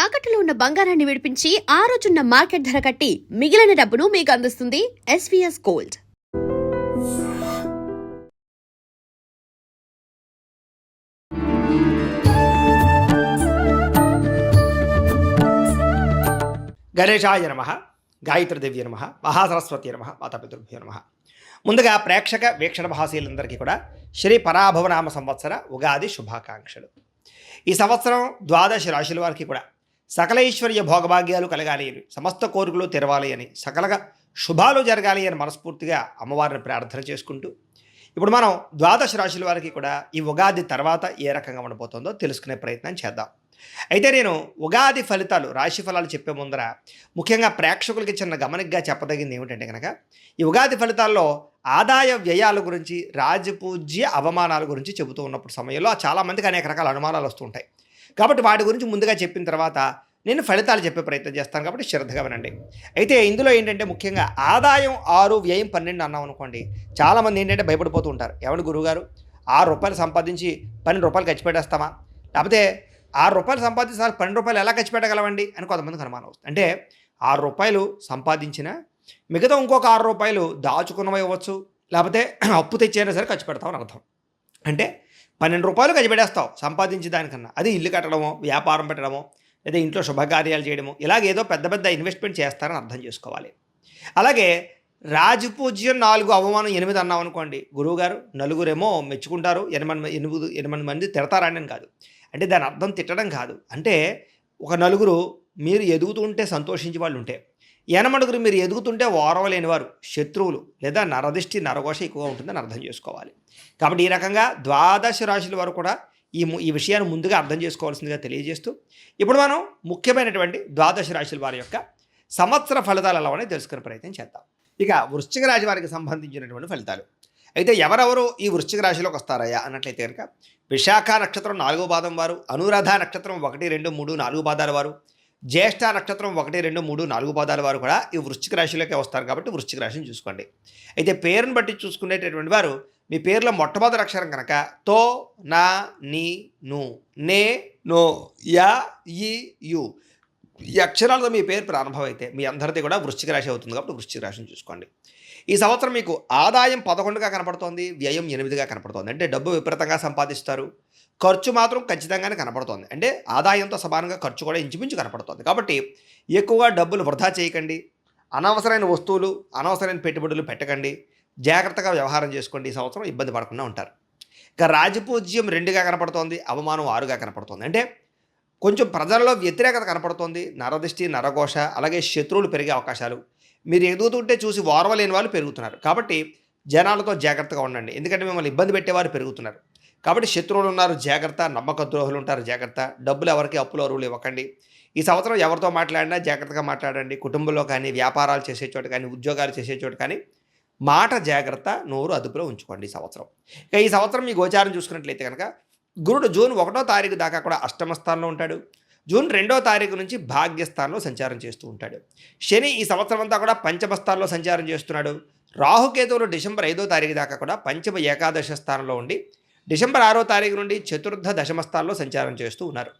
తాకట్టులో ఉన్న బంగారాన్ని విడిపించి ఆ రోజున్న మార్కెట్ ధర కట్టి మిగిలిన డబ్బును మీకు అందిస్తుంది ఎస్వీఎస్ గోల్డ్. గణేశాయ నమః, గాయత్రీదేవి నమః, మహాసరస్వతి నమః, మాతాపితృభ్యో నమః. ముందుగా ప్రేక్షక వీక్షణ మహాశీలందరికీ కూడా శ్రీ పరాభవనామ సంవత్సర ఉగాది శుభాకాంక్షలు. ఈ సంవత్సరం ద్వాదశ రాశుల వారికి కూడా సకల ఐశ్వర్య భోగభాగ్యాలు కలగాలి అని, సమస్త కోరికలు తెరవాలి అని, సకలగా శుభాలు జరగాలి అని మనస్ఫూర్తిగా అమ్మవారిని ప్రార్థన చేసుకుంటూ ఇప్పుడు మనం ద్వాదశ రాశుల వారికి కూడా ఈ ఉగాది తర్వాత ఏ రకంగా ఉండబోతుందో తెలుసుకునే ప్రయత్నం చేద్దాం. అయితే నేను ఉగాది ఫలితాలు, రాశి ఫలాలు చెప్పే ముందర ముఖ్యంగా ప్రేక్షకులకి చిన్న గమనికగా చెప్పదగింది ఏమిటంటే కనుక, ఈ ఉగాది ఫలితాల్లో ఆదాయ వ్యయాల గురించి, రాజపూజ్య అవమానాల గురించి చెబుతూ ఉన్నప్పుడు సమయంలో చాలామందికి అనేక రకాల అనుమానాలు వస్తుంటాయి. కాబట్టి వాటి గురించి ముందుగా చెప్పిన తర్వాత నేను ఫలితాలు చెప్పే ప్రయత్నం చేస్తాను, కాబట్టి శ్రద్ధగా వినండి. అయితే ఇందులో ఏంటంటే ముఖ్యంగా ఆదాయం 6, వ్యయం 12 అన్నాం అనుకోండి, చాలామంది ఏంటంటే భయపడిపోతూ ఉంటారు. ఏమన్నా గురువుగారు, ₹6 సంపాదించి ₹12 ఖర్చు పెట్టేస్తామా, లేకపోతే ₹6 సంపాదించి ₹12 ఎలా ఖర్చు పెట్టగలవండి అని కొంతమందికి అనుమానం వస్తుంది. అంటే ₹6 సంపాదించిన మిగతా ఇంకొక ₹6 దాచుకున్నవి ఇవ్వచ్చు, లేకపోతే అప్పు తెచ్చైనా సరే ఖర్చు పెడతామని అర్థం. అంటే ₹12 ఖర్చు పెట్టేస్తావు సంపాదించి దానికన్నా. అది ఇల్లు కట్టడమో, వ్యాపారం పెట్టడమో, లేదా ఇంట్లో శుభకార్యాలు చేయడమో, ఇలాగేదో పెద్ద పెద్ద ఇన్వెస్ట్మెంట్ చేస్తారని అర్థం చేసుకోవాలి. అలాగే రాజపూజ్యం 4, అవమానం 8 అన్నాం అనుకోండి, గురువుగారు నలుగురేమో మెచ్చుకుంటారు, 8 మంది తిడతారని అని కాదు. అంటే దాని అర్థం తిట్టడం కాదు. అంటే ఒక నలుగురు మీరు ఎదుగుతుంటే సంతోషించే వాళ్ళు ఉంటే, ఎనమడుగురు మీరు ఎదుగుతుంటే ఓరవలేని వారు, శత్రువులు లేదా నరదిష్టి నరఘోష ఎక్కువగా ఉంటుందని అర్థం చేసుకోవాలి. కాబట్టి ఈ రకంగా ద్వాదశ రాశుల వారు కూడా ఈ విషయాన్ని ముందుగా అర్థం చేసుకోవాల్సిందిగా తెలియజేస్తూ ఇప్పుడు మనం ముఖ్యమైనటువంటి ద్వాదశ రాశుల వారి యొక్క సంవత్సర ఫలితాలు ఎలా ఉన్నాయో తెలుసుకునే ప్రయత్నం చేద్దాం. ఇక వృశ్చిక రాశి వారికి సంబంధించినటువంటి ఫలితాలు. అయితే ఎవరెవరు ఈ వృశ్చిక రాశిలోకి వస్తారయ్యా అన్నట్లయితే కనుక, విశాఖ నక్షత్రం 4వ పాదం వారు, అనురాధ నక్షత్రం 1, 2, 3, 4 పాదాల వారు, జ్యేష్ఠ నక్షత్రం 1, 2, 3, 4 పాదాల వారు కూడా ఈ వృశ్చిక రాశిలోకి వస్తారు. కాబట్టి వృశ్చిక రాశిని చూసుకోండి. అయితే పేరుని బట్టి చూసుకునేటటువంటి వారు, మీ పేరులో మొట్టమొదటి అక్షరం కనుక తో, నా, నీ, ను, నే, నో, యా, ఈ, యు ఈ అక్షరాలతో మీ పేరు ప్రారంభం అయితే మీ అందరిది కూడా వృశ్చిక రాశి అవుతుంది. కాబట్టి వృశ్చిక రాశిని చూసుకోండి. ఈ సంవత్సరం మీకు ఆదాయం 11గా కనపడుతోంది, వ్యయం 8గా కనపడుతోంది. అంటే డబ్బు విపరీతంగా సంపాదిస్తారు, ఖర్చు మాత్రం ఖచ్చితంగానే కనపడుతోంది. అంటే ఆదాయంతో సమానంగా ఖర్చు కూడా ఇంచుమించు కనపడుతోంది. కాబట్టి ఎక్కువగా డబ్బులు వృధా చేయకండి, అనవసరమైన వస్తువులు, అనవసరమైన పెట్టుబడులు పెట్టకండి, జాగ్రత్తగా వ్యవహారం చేసుకోండి. ఈ సంవత్సరం ఇబ్బంది పడకుండా ఉంటారు. ఇక రాజపూజ్యం 2గా కనపడుతోంది, అవమానం 6గా కనపడుతోంది. అంటే కొంచెం ప్రజల్లో వ్యతిరేకత కనపడుతోంది, నరదిష్టి నరఘోష, అలాగే శత్రువులు పెరిగే అవకాశాలు, మీరు ఎదుగుతుంటే చూసి ఓర్వలేని వాళ్ళు పెరుగుతున్నారు. కాబట్టి జనాలతో జాగ్రత్తగా ఉండండి, ఎందుకంటే మిమ్మల్ని ఇబ్బంది పెట్టేవారు పెరుగుతున్నారు. కాబట్టి శత్రువులు ఉన్నారు జాగ్రత్త, నమ్మక ద్రోహులు ఉంటారు జాగ్రత్త, డబ్బులు ఎవరికి అప్పులు అరువులు ఇవ్వకండి. ఈ సంవత్సరం ఎవరితో మాట్లాడినా జాగ్రత్తగా మాట్లాడండి. కుటుంబంలో కానీ, వ్యాపారాలు చేసే చోట కానీ, ఉద్యోగాలు చేసే చోట కానీ మాట జాగ్రత్త, నోరు అదుపులో ఉంచుకోండి ఈ సంవత్సరం. ఇక ఈ సంవత్సరం మీ గోచారం చూసుకున్నట్లయితే కనుక, గురుడు జూన్ 1వ తారీఖు దాకా కూడా అష్టమ స్థానంలో ఉంటాడు. జూన్ 2వ తారీఖు నుంచి భాగ్యస్థానంలో సంచారం చేస్తూ ఉంటాడు. శని ఈ సంవత్సరం అంతా కూడా పంచమ స్థానంలో సంచారం చేస్తున్నాడు. రాహుకేతువులు డిసెంబర్ 5వ తారీఖు దాకా కూడా పంచమ ఏకాదశ స్థానంలో ఉండి, డిసెంబర్ 6వ తారీఖు నుండి చతుర్థ దశమ స్థానంలో సంచారం చేస్తూ ఉన్నారు.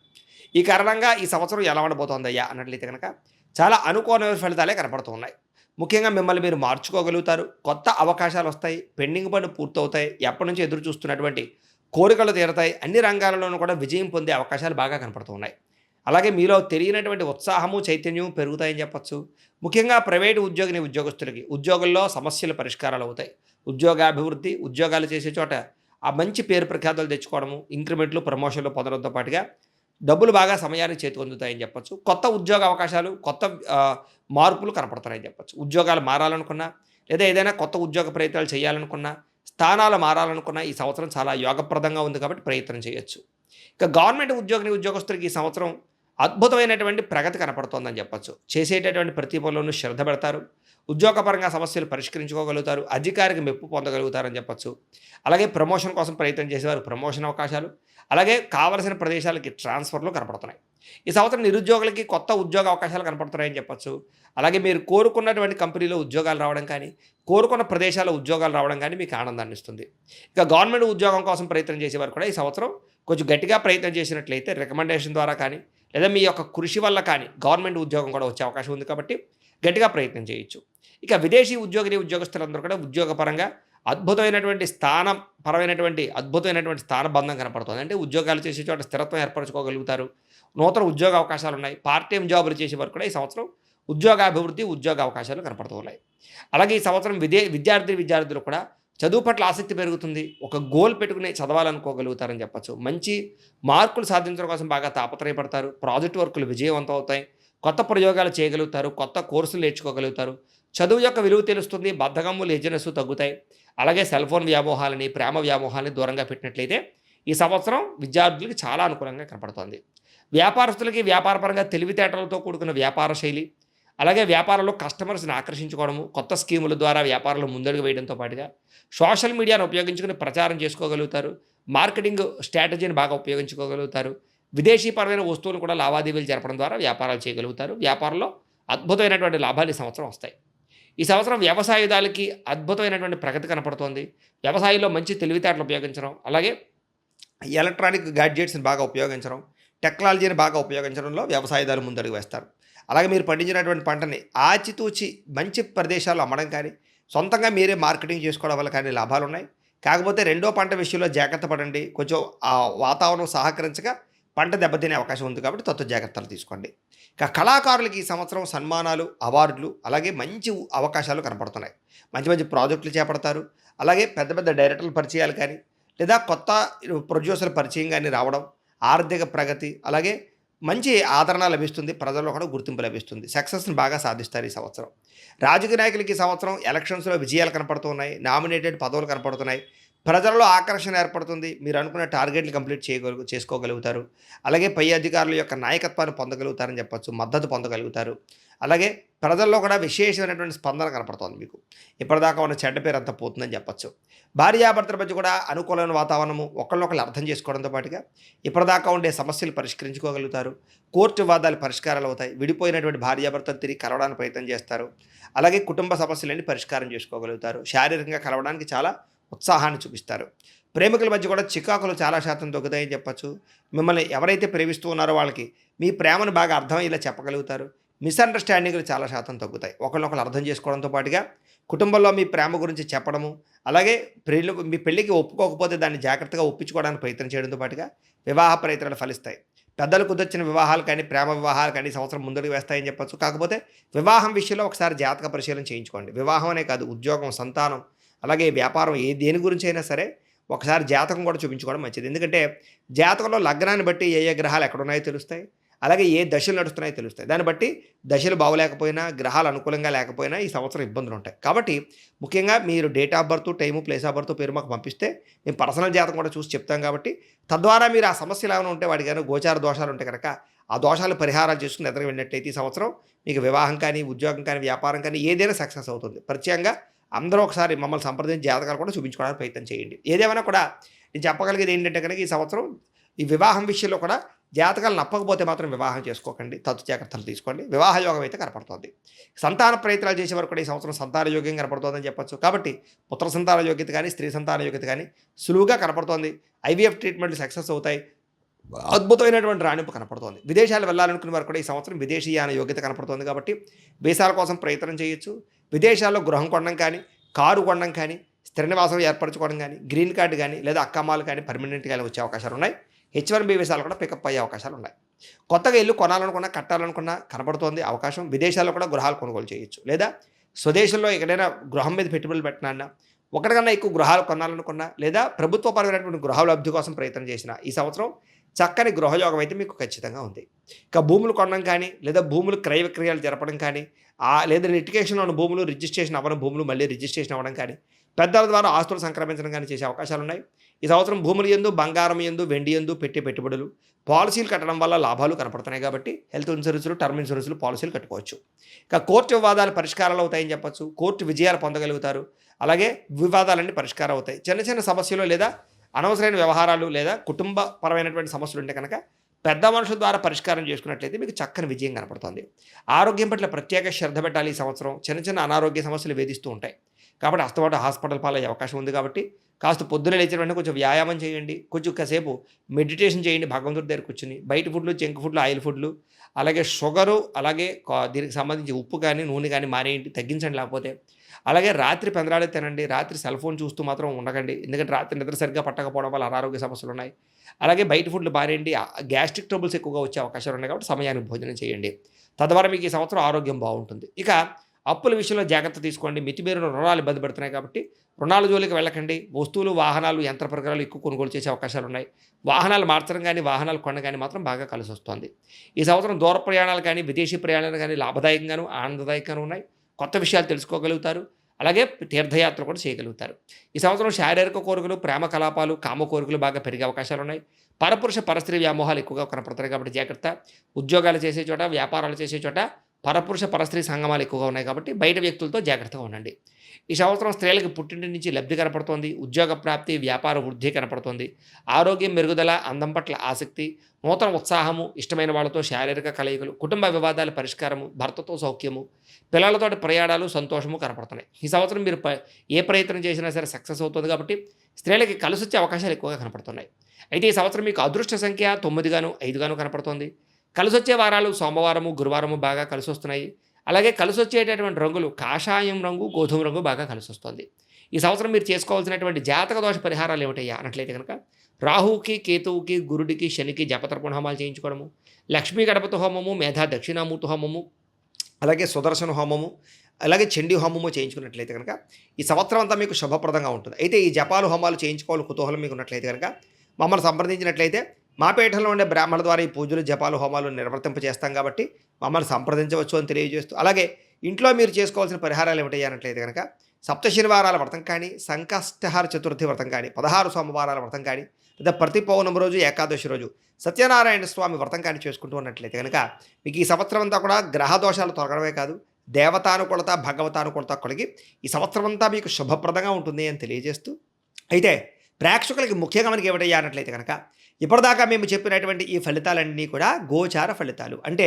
ఈ కారణంగా ఈ సంవత్సరం ఎలా ఉండబోతోందయ్యా అన్నట్లయితే కనుక, చాలా అనుకోని ఫలితాలే కనపడుతూ ఉన్నాయి. ముఖ్యంగా మిమ్మల్ని మీరు మార్చుకోగలుగుతారు, కొత్త అవకాశాలు వస్తాయి, పెండింగ్ పనులు పూర్తవుతాయి, ఎప్పటి నుంచి ఎదురు చూస్తున్నటువంటి కోరికలు తీరతాయి, అన్ని రంగాలలోనూ కూడా విజయం పొందే అవకాశాలు బాగా కనపడుతూ ఉన్నాయి. అలాగే మీలో తెలియనటువంటి ఉత్సాహము, చైతన్యం పెరుగుతాయని చెప్పచ్చు. ముఖ్యంగా ప్రైవేటు ఉద్యోగస్తులకి ఉద్యోగంలో సమస్యలు పరిష్కారాలు అవుతాయి. ఉద్యోగాభివృద్ధి, ఉద్యోగాలు చేసే చోట ఆ మంచి పేరు ప్రఖ్యాతులు తెచ్చుకోవడము, ఇంక్రిమెంట్లు, ప్రమోషన్లు పొందడంతో పాటుగా డబ్బులు బాగా సమయానికి చేతికి అందుతాయని చెప్పచ్చు. కొత్త ఉద్యోగ అవకాశాలు, కొత్త మార్పులు కనపడుతున్నాయని చెప్పచ్చు. ఉద్యోగాలు మారాలనుకున్నా, లేదా ఏదైనా కొత్త ఉద్యోగ ప్రయత్నాలు చేయాలనుకున్నా, స్థానాలు మారాలనుకున్నా ఈ సంవత్సరం చాలా యోగప్రదంగా ఉంది. కాబట్టి ప్రయత్నం చేయొచ్చు. ఇక గవర్నమెంట్ ఉద్యోగస్తులకి ఈ సంవత్సరం అద్భుతమైనటువంటి ప్రగతి కనపడుతోందని చెప్పచ్చు. చేసేటటువంటి ప్రతి పనులను శ్రద్ధ పెడతారు, ఉద్యోగపరంగా సమస్యలు పరిష్కరించుకోగలుగుతారు, అధికారికి మెప్పు పొందగలుగుతారని చెప్పచ్చు. అలాగే ప్రమోషన్ కోసం ప్రయత్నం చేసేవారు ప్రమోషన్ అవకాశాలు, అలాగే కావలసిన ప్రదేశాలకి ట్రాన్స్ఫర్లు కనపడుతున్నాయి. ఈ సంవత్సరం నిరుద్యోగులకి కొత్త ఉద్యోగ అవకాశాలు కనపడుతున్నాయని చెప్పచ్చు. అలాగే మీరు కోరుకున్నటువంటి కంపెనీలో ఉద్యోగాలు రావడం కానీ, కోరుకున్న ప్రదేశాల్లో ఉద్యోగాలు రావడం కానీ మీకు ఆనందాన్ని ఇస్తుంది. ఇక గవర్నమెంట్ ఉద్యోగం కోసం ప్రయత్నం చేసేవారు కూడా ఈ సంవత్సరం కొంచెం గట్టిగా ప్రయత్నం చేసినట్లయితే రికమెండేషన్ ద్వారా కానీ, లేదా మీ యొక్క కృషి వల్ల కానీ గవర్నమెంట్ ఉద్యోగం కూడా వచ్చే అవకాశం ఉంది కాబట్టి గట్టిగా ప్రయత్నం చేయొచ్చు. ఇక విదేశీ ఉద్యోగస్తులందరూ కూడా ఉద్యోగపరంగా అద్భుతమైనటువంటి స్థానబంధం కనపడుతుంది. అంటే ఉద్యోగాలు చేసే చోట స్థిరత్వం ఏర్పరచుకోగలుగుతారు. నూతన ఉద్యోగ అవకాశాలు ఉన్నాయి. పార్ట్ టైం జాబులు చేసే వరకు కూడా ఈ సంవత్సరం ఉద్యోగ అవకాశాలు కనపడుతూ ఉన్నాయి. అలాగే ఈ సంవత్సరం విద్యార్థులు కూడా చదువు పట్ల ఆసక్తి పెరుగుతుంది. ఒక గోల్ పెట్టుకుని చదవాలనుకోగలుగుతారని చెప్పచ్చు. మంచి మార్కులు సాధించడం కోసం బాగా తాపత్రయపడతారు. ప్రాజెక్ట్ వర్కులు విజయవంతం అవుతాయి. కొత్త ప్రయోగాలు చేయగలుగుతారు. కొత్త కోర్సులు నేర్చుకోగలుగుతారు. చదువు యొక్క విలువ తెలుస్తుంది. బద్ధకము, లేజినెస్ తగ్గుతాయి. అలాగే సెల్ ఫోన్ వ్యామోహాలని, ప్రేమ వ్యామోహాలని దూరంగా పెట్టినట్లయితే ఈ సంవత్సరం విద్యార్థులకి చాలా అనుకూలంగా కనపడుతోంది. వ్యాపారస్తులకి వ్యాపారపరంగా తెలివితేటలతో కూడుకున్న వ్యాపార శైలి, అలాగే వ్యాపారంలో కస్టమర్స్ని ఆకర్షించుకోవడము, కొత్త స్కీముల ద్వారా వ్యాపారంలో ముందడుగు వేయడంతో పాటుగా సోషల్ మీడియాను ఉపయోగించుకుని ప్రచారం చేసుకోగలుగుతారు. మార్కెటింగ్ స్ట్రాటజీని బాగా ఉపయోగించుకోగలుగుతారు. విదేశీపరమైన వస్తువులు కూడా లావాదేవీలు జరపడం ద్వారా వ్యాపారాలు చేయగలుగుతారు. వ్యాపారంలో అద్భుతమైనటువంటి లాభాలు ఈ సంవత్సరం వస్తాయి. ఈ సంవత్సరం వ్యవసాయదారులకి అద్భుతమైనటువంటి ప్రగతి కనపడుతోంది. వ్యవసాయంలో మంచి తెలివితేటలు ఉపయోగించడం, అలాగే ఎలక్ట్రానిక్ గ్యాడ్జెట్స్ని బాగా ఉపయోగించడం, టెక్నాలజీని బాగా ఉపయోగించడంలో వ్యవసాయదారులు ముందడుగు వేస్తారు. అలాగే మీరు పండించినటువంటి పంటని ఆచితూచి మంచి ప్రదేశాల్లో అమ్మడం కానీ, సొంతంగా మీరే మార్కెటింగ్ చేసుకోవడం వల్ల కానీ లాభాలు ఉన్నాయి. కాకపోతే రెండో పంట విషయంలో జాగ్రత్త పడండి. కొంచెం ఆ వాతావరణం సహకరించగా పంట దెబ్బతినే అవకాశం ఉంది కాబట్టి జాగ్రత్తలు తీసుకోండి. ఇక కళాకారులకి ఈ సంవత్సరం సన్మానాలు, అవార్డులు, అలాగే మంచి అవకాశాలు కనపడుతున్నాయి. మంచి ప్రాజెక్టులు చేపడతారు. అలాగే పెద్ద డైరెక్టర్ల పరిచయాలు కానీ, లేదా కొత్త ప్రొడ్యూసర్ల పరిచయం కానీ రావడం, ఆర్థిక ప్రగతి, అలాగే మంచి ఆదరణ లభిస్తుంది. ప్రజల్లో కూడా గుర్తింపు లభిస్తుంది. సక్సెస్ని బాగా సాధిస్తారు ఈ సంవత్సరం. రాజకీయ నాయకులకి ఈ సంవత్సరం ఎలక్షన్స్లో విజయాలు కనపడుతున్నాయి. నామినేటెడ్ పదవులు కనపడుతున్నాయి. ప్రజల్లో ఆకర్షణ ఏర్పడుతుంది. మీరు అనుకున్న టార్గెట్లు కంప్లీట్ చేసుకోగలుగుతారు. అలాగే పై అధికారుల యొక్క నాయకత్వాన్ని పొందగలుగుతారని చెప్పచ్చు. మద్దతు పొందగలుగుతారు. అలాగే ప్రజల్లో కూడా విశేషమైనటువంటి స్పందన కనపడుతుంది. మీకు ఇప్పటిదాకా ఉన్న చెడ్డ పేరు అంతా పోతుందని చెప్పచ్చు. భార్యాభర్తల మధ్య కూడా అనుకూలమైన వాతావరణము, ఒకళ్ళొకళ్ళు అర్థం చేసుకోవడంతో పాటుగా ఇప్పటిదాకా ఉండే సమస్యలు పరిష్కరించుకోగలుగుతారు. కోర్టు వివాదాలు పరిష్కారాలు అవుతాయి. విడిపోయినటువంటి భార్యాభర్తలు తిరిగి కలవడానికి ప్రయత్నం చేస్తారు. అలాగే కుటుంబ సమస్యలన్నీ పరిష్కారం చేసుకోగలుగుతారు. శారీరకంగా కలవడానికి చాలా ఉత్సాహాన్ని చూపిస్తారు. ప్రేమికుల మధ్య కూడా చికాకులు చాలా శాతం తగ్గుతాయని చెప్పచ్చు. మిమ్మల్ని ఎవరైతే ప్రేమిస్తూ ఉన్నారో వాళ్ళకి మీ ప్రేమను బాగా అర్థమయ్యేలా చెప్పగలుగుతారు. మిస్అండర్స్టాండింగ్లు చాలా శాతం తగ్గుతాయి. ఒకళ్ళొకళ్ళు అర్థం చేసుకోవడంతో పాటుగా కుటుంబంలో మీ ప్రేమ గురించి చెప్పడము, అలాగే మీ పెళ్ళికి ఒప్పుకోకపోతే దాన్ని జాగ్రత్తగా ఒప్పించుకోవడానికి ప్రయత్నం చేయడంతో పాటుగా వివాహ ప్రయత్నాలు ఫలిస్తాయి. పెద్దలు కుదర్చిన వివాహాలు కానీ, ప్రేమ వివాహాలు కానీ సంవత్సరం ముందుకు వేస్తాయని చెప్పచ్చు. కాకపోతే వివాహం విషయంలో ఒకసారి జాతక పరిశీలన చేయించుకోండి. వివాహం అనే కాదు, ఉద్యోగం, సంతానం, అలాగే వ్యాపారం, దేని గురించి అయినా సరే ఒకసారి జాతకం కూడా చూపించుకోవడం మంచిది. ఎందుకంటే జాతకంలో లగ్నాన్ని బట్టి ఏ గ్రహాలు ఎక్కడున్నాయో తెలుస్తాయి. అలాగే ఏ దశలు నడుస్తున్నాయో తెలుస్తాయి. దాన్ని బట్టి దశలు బాగోలేకపోయినా, గ్రహాలు అనుకూలంగా లేకపోయినా ఈ సంవత్సరం ఇబ్బందులు ఉంటాయి. కాబట్టి ముఖ్యంగా మీరు date of birth, time, place of birth, పేరు మాకు పంపిస్తే మేము పర్సనల్ జాతకం కూడా చూసి చెప్తాం. కాబట్టి తద్వారా మీరు ఆ సమస్యలు ఏమైనా ఉంటే వాటికి కానీ గోచార దోషాలు ఉంటే కనుక ఆ దోషాలు పరిహారాలు చేసుకుని ఎదురు వెళ్ళినట్టయితే ఈ సంవత్సరం మీకు వివాహం కానీ, ఉద్యోగం కానీ, వ్యాపారం కానీ ఏదైనా సక్సెస్ అవుతుంది. ప్రత్యేకంగా అందరూ ఒకసారి మమ్మల్ని సంప్రదించి జాతకాలు కూడా చూపించుకోవడానికి ప్రయత్నం చేయండి. ఏదేమైనా కూడా నేను చెప్పగలిగేది ఏంటంటే కనుక ఈ సంవత్సరం ఈ వివాహం విషయంలో కూడా జాతకాలు నప్పకపోతే మాత్రం వివాహం చేసుకోకండి. జాగ్రత్తలు తీసుకోండి. వివాహ యోగం అయితే కనపడుతుంది. సంతాన ప్రయత్నాలు చేసే వరకు కూడా ఈ సంవత్సరం సంతాన యోగ్యం కనపడుతుందని చెప్పచ్చు. కాబట్టి పుత్ర సంతాన యోగ్యత కానీ, స్త్రీ సంతాన యోగ్యత కానీ సులువుగా కనపడుతోంది. ఐవీఎఫ్ ట్రీట్మెంట్లు సక్సెస్ అవుతాయి. అద్భుతమైనటువంటి రాణింపు కనపడుతోంది. విదేశాలు వెళ్ళాలనుకునే వారు కూడా ఈ సంవత్సరం విదేశీయాన యోగ్యత కనపడుతుంది. కాబట్టి వీసాల కోసం ప్రయత్నం చేయొచ్చు. విదేశాల్లో గృహం కొనడం కానీ, కారు కొనడం కానీ, స్థిర నివాసం ఏర్పరచుకోవడం కానీ, గ్రీన్ కార్డు కానీ, లేదా అక్కమ్మాలు కానీ పర్మనెంట్గా వచ్చే అవకాశాలు ఉన్నాయి. H1B వీసాలు కూడా పికప్ అయ్యే అవకాశాలు ఉన్నాయి. కొత్తగా ఇల్లు కొనాలనుకున్నా, కట్టాలనుకున్నా కనపడుతోంది అవకాశం. విదేశాల్లో కూడా గృహాలు కొనుగోలు చేయొచ్చు. లేదా స్వదేశంలో ఎక్కడైనా గృహం మీద పెట్టుబడులు పెట్టినా, ఒకటికన్నా ఎక్కువ గృహాలు కొనాలనుకున్నా, లేదా ప్రభుత్వపరమైనటువంటి గృహాల లబ్ధి కోసం ప్రయత్నం చేసిన ఈ సంవత్సరం చక్కని గృహయోగం అయితే మీకు ఖచ్చితంగా ఉంది. ఇక భూములు కొనడం కానీ, లేదా భూములు క్రయ విక్రయాలు జరపడం కానీ, లేదా లిటిగేషన్లో ఉన్న భూములు రిజిస్ట్రేషన్ అవ్వని భూములు మళ్ళీ రిజిస్ట్రేషన్ అవ్వడం కానీ, పెద్దల ద్వారా ఆస్తులు సంక్రమించడం కానీ చేసే అవకాశాలు ఉన్నాయి. ఈ సంవత్సరం భూములు యందు, బంగారం యందు, వెండి యందు పెట్టే పెట్టుబడులు, పాలసీలు కట్టడం వల్ల లాభాలు కనపడుతున్నాయి. కాబట్టి హెల్త్ ఇన్సూరెన్స్లు, టర్మ్ ఇన్సూరెన్స్లు, పాలసీలు కట్టుకోవచ్చు. ఇక కోర్టు వివాదాలు పరిష్కారాలు అవుతాయని చెప్పచ్చు. కోర్టు విజయాలు పొందగలుగుతారు. అలాగే వివాదాలన్నీ పరిష్కారం అవుతాయి. చిన్న చిన్న సమస్యలు లేదా అనవసరమైన వ్యవహారాలు లేదా కుటుంబపరమైనటువంటి సమస్యలు ఉంటే కనుక పెద్ద మనుషుల ద్వారా పరిష్కారం చేసుకున్నట్లయితే మీకు చక్కని విజయం కనపడుతుంది. ఆరోగ్యం పట్ల ప్రత్యేక శ్రద్ధ పెట్టాలి. ఈ సంవత్సరం చిన్న చిన్న అనారోగ్య సమస్యలు వేధిస్తూ ఉంటాయి. కాబట్టి అస్తమాట హాస్పిటల్ పాలయ్యే అవకాశం ఉంది. కాబట్టి కాస్త పొద్దున లేచిన వెంటనే కొంచెం వ్యాయామం చేయండి, కొంచెం కాసేపు మెడిటేషన్ చేయండి భగవంతుడి దగ్గర కూర్చుని. బయట ఫుడ్లు, జంక్ ఫుడ్లు, ఆయిల్ ఫుడ్లు, అలాగే షుగరు, అలాగే దీనికి సంబంధించి ఉప్పు కానీ నూనె కానీ మానేయండి, తగ్గించండి. లేకపోతే అలాగే రాత్రి పెందరాడే తినండి, రాత్రి సెల్ ఫోన్ చూస్తూ మాత్రం ఉండకండి, ఎందుకంటే రాత్రి నిద్ర సరిగ్గా పట్టకపోవడం వల్ల అనారోగ్య సమస్యలు ఉన్నాయి. అలాగే బయట ఫుడ్లు మానేయండి, గ్యాస్ట్రిక్ ట్రబుల్స్ ఎక్కువగా వచ్చే అవకాశాలు ఉన్నాయి కాబట్టి సమయానికి భోజనం చేయండి. తద్వారా మీకు ఈ సంవత్సరం ఆరోగ్యం బాగుంటుంది. ఇక అప్పుల విషయంలో జాగ్రత్త తీసుకోండి. మితిమీరిన రుణాలు ఇబ్బంది పెడుతున్నాయి కాబట్టి రుణాల జోలికి వెళ్ళకండి. వస్తువులు, వాహనాలు, యంత్ర పరికరాలు ఎక్కువ కొనుగోలు చేసే అవకాశాలు ఉన్నాయి. వాహనాలు మార్చడం కానీ వాహనాలు కొనడం కానీ మాత్రం బాగా కలిసి వస్తుంది. ఈ సంవత్సరం దూర ప్రయాణాలు కానీ విదేశీ ప్రయాణాలు కానీ లాభదాయకంగాను ఆనందదాయకంగాను ఉన్నాయి. కొత్త విషయాలు తెలుసుకోగలుగుతారు. అలాగే తీర్థయాత్ర కూడా చేయగలుగుతారు. ఈ సంవత్సరం శారీరక కోరికలు, ప్రేమ కలాపాలు, కామ కోరికలు బాగా పెరిగే అవకాశాలు ఉన్నాయి. పరపురుష పరస్త్రీ వ్యామోహాలు ఎక్కువగా కనపడతాయి కాబట్టి జాగ్రత్త. ఉద్యోగాలు చేసే చోట, వ్యాపారాలు చేసే చోట పరపురుష పరస్త్రీ సంగమాలు ఎక్కువగా ఉన్నాయి కాబట్టి బయట వ్యక్తులతో జాగ్రత్తగా ఉండండి. ఈ సంవత్సరం స్త్రీలకు పుట్టింటి నుంచి లబ్ధి కనపడుతోంది. ఉద్యోగ ప్రాప్తి, వ్యాపార వృద్ధి కనపడుతోంది. ఆరోగ్యం మెరుగుదల, అందం పట్ల ఆసక్తి, నూతన ఉత్సాహము, ఇష్టమైన వాళ్ళతో శారీరక కలయికలు, కుటుంబ వివాదాల పరిష్కారము, భర్తతో సౌఖ్యము, పిల్లలతోటి ప్రయాణాలు, సంతోషము కనపడుతున్నాయి. ఈ సంవత్సరం మీరు ఏ ప్రయత్నం చేసినా సరే సక్సెస్ అవుతుంది కాబట్టి స్త్రీలకి కలిసి వచ్చే అవకాశాలు ఎక్కువగా కనపడుతున్నాయి. అయితే ఈ సంవత్సరం మీకు అదృష్ట సంఖ్య 9గాను 5గాను కనపడుతోంది. కలిసి వచ్చే వారాలు సోమవారము, గురువారము బాగా కలిసి వస్తున్నాయి. అలాగే కలిసి వచ్చేటటువంటి రంగులు కాషాయం రంగు, గోధుమ రంగు బాగా కలిసి వస్తుంది. ఈ సంవత్సరం మీరు చేసుకోవాల్సినటువంటి జాతక దోష పరిహారాలు ఏమిటయ్యా అన్నట్లయితే కనుక రాహువుకి, కేతువుకి, గురుడికి, శనికి జపతర్పణ హోమాలు చేయించుకోవడము, లక్ష్మీ గణపతి హోమము, మేధా దక్షిణామూర్తి హోమము, అలాగే సుదర్శన హోమము, అలాగే చండీ హోమము చేయించుకున్నట్లయితే కనుక ఈ సంవత్సరం అంతా మీకు శుభప్రదంగా ఉంటుంది. అయితే ఈ జపాలు హోమాలు చేయించుకోవాలి కుతూహలం మీకు ఉన్నట్లయితే కనుక మమ్మల్ని సంప్రదించినట్లయితే మా పీఠంలో ఉండే బ్రాహ్మణుల ద్వారా ఈ పూజలు, జపాలు, హోమాలు నిర్వర్తింప చేస్తాం కాబట్టి మమ్మల్ని సంప్రదించవచ్చు అని తెలియజేస్తూ, అలాగే ఇంట్లో మీరు చేసుకోవాల్సిన పరిహారాలు ఏమిటయ్యా అన్నట్లయితే కనుక సప్త శనివారాల వ్రతం కానీ, సంకష్టహార చతుర్థి వ్రతం కానీ, 16 సోమవారాల వ్రతం కానీ, లేదా ప్రతి పౌర్ణమి రోజు, ఏకాదశి రోజు సత్యనారాయణ స్వామి వ్రతం కానీ చేసుకుంటూ ఉన్నట్లయితే కనుక మీకు ఈ సంవత్సరం అంతా కూడా గ్రహ దోషాలు తొలగడమే కాదు, దేవతానుకూలత, భగవతానుకూలత కలిగి ఈ సంవత్సరం అంతా మీకు శుభప్రదంగా ఉంటుంది అని తెలియజేస్తూ, అయితే ప్రేక్షకులకి ముఖ్యంగా మనకి ఏమిటయ్యా అన్నట్లయితే కనుక ఇప్పటిదాకా మేము చెప్పినటువంటి ఈ ఫలితాలన్నీ కూడా గోచార ఫలితాలు, అంటే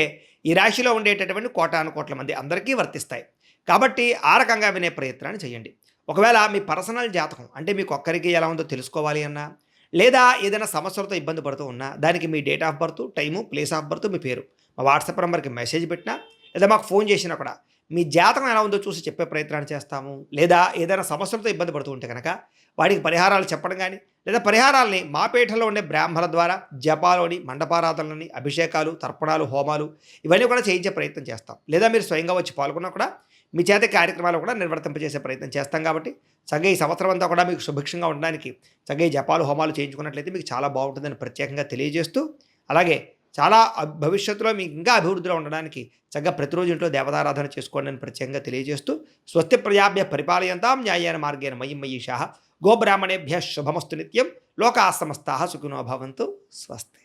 ఈ రాశిలో ఉండేటటువంటి కోటాను కోట్ల మంది అందరికీ వర్తిస్తాయి కాబట్టి ఆ రకంగా వినే ప్రయత్నాన్ని చేయండి. ఒకవేళ మీ పర్సనల్ జాతకం అంటే మీకు ఒక్కరికి ఎలా ఉందో తెలుసుకోవాలి అన్నా, లేదా ఏదైనా సమస్యలతో ఇబ్బంది పడుతూ ఉన్నా దానికి మీ date of birth, time, place of birth, మీ పేరు మా వాట్సాప్ నెంబర్కి మెసేజ్ పెట్టినా, లేదా మాకు ఫోన్ చేసినా కూడా మీ జాతకం ఎలా ఉందో చూసి చెప్పే ప్రయత్నాన్ని చేస్తాము. లేదా ఏదైనా సమస్యలతో ఇబ్బంది పడుతూ ఉంటే కనుక వాడికి పరిహారాలు చెప్పడం కానీ, లేదా పరిహారాలని మా పీఠంలో ఉండే బ్రాహ్మణుల ద్వారా జపాలోని, మండపారాధనలని, అభిషేకాలు, తర్పణాలు, హోమాలు ఇవన్నీ కూడా చేయించే ప్రయత్నం చేస్తాం. లేదా మీరు స్వయంగా వచ్చి పాల్గొన్నా కూడా మీ చేత కార్యక్రమాలు కూడా నిర్వర్తింపజేసే ప్రయత్నం చేస్తాం కాబట్టి చక్కగా ఈ సంవత్సరం అంతా కూడా మీకు సుభిక్షంగా ఉండడానికి చక్కగా ఈ జపాలు, హోమాలు చేయించుకున్నట్లయితే మీకు చాలా బాగుంటుందని ప్రత్యేకంగా తెలియజేస్తూ, అలాగే చాలా భవిష్యత్తులో మీకు ఇంకా అభివృద్ధిలో ఉండడానికి చక్కగా ప్రతిరోజు ఇంట్లో దేవతారాధన చేసుకోండి అని ప్రత్యేకంగా తెలియజేస్తూ, స్వస్తి ప్రజాభ్య పరిపాలయంతాం న్యాయేన మార్గేణ మయి మయీషాః గోబ్రాహ్మణేభ్యः శుభమస్తు నిత్యం లోకాః సమస్తాః సుఖినో భవంతు స్వస్తి.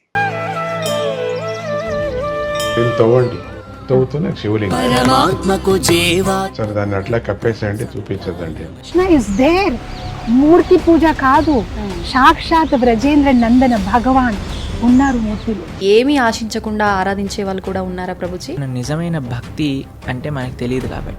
దీన్ని తవ్వండి, తవ్వుతూనే శివలింగం. పరమాత్మకు జీవా సరే దాన్ని అట్లా కప్పేసేయండి, చూపించదండి. Krishna is there. మూర్తి పూజ కాదు, సాక్షాత్ బ్రజేంద్ర నందన భగవాన్ ఉన్నారు మూర్తిలో. ఏమీ ఆశించకుండా ఆరాధించే వాళ్ళు కూడా ఉన్నారా ప్రభుజీ? నిజమైన భక్తి అంటే మనకు తెలియదు కాబట్టి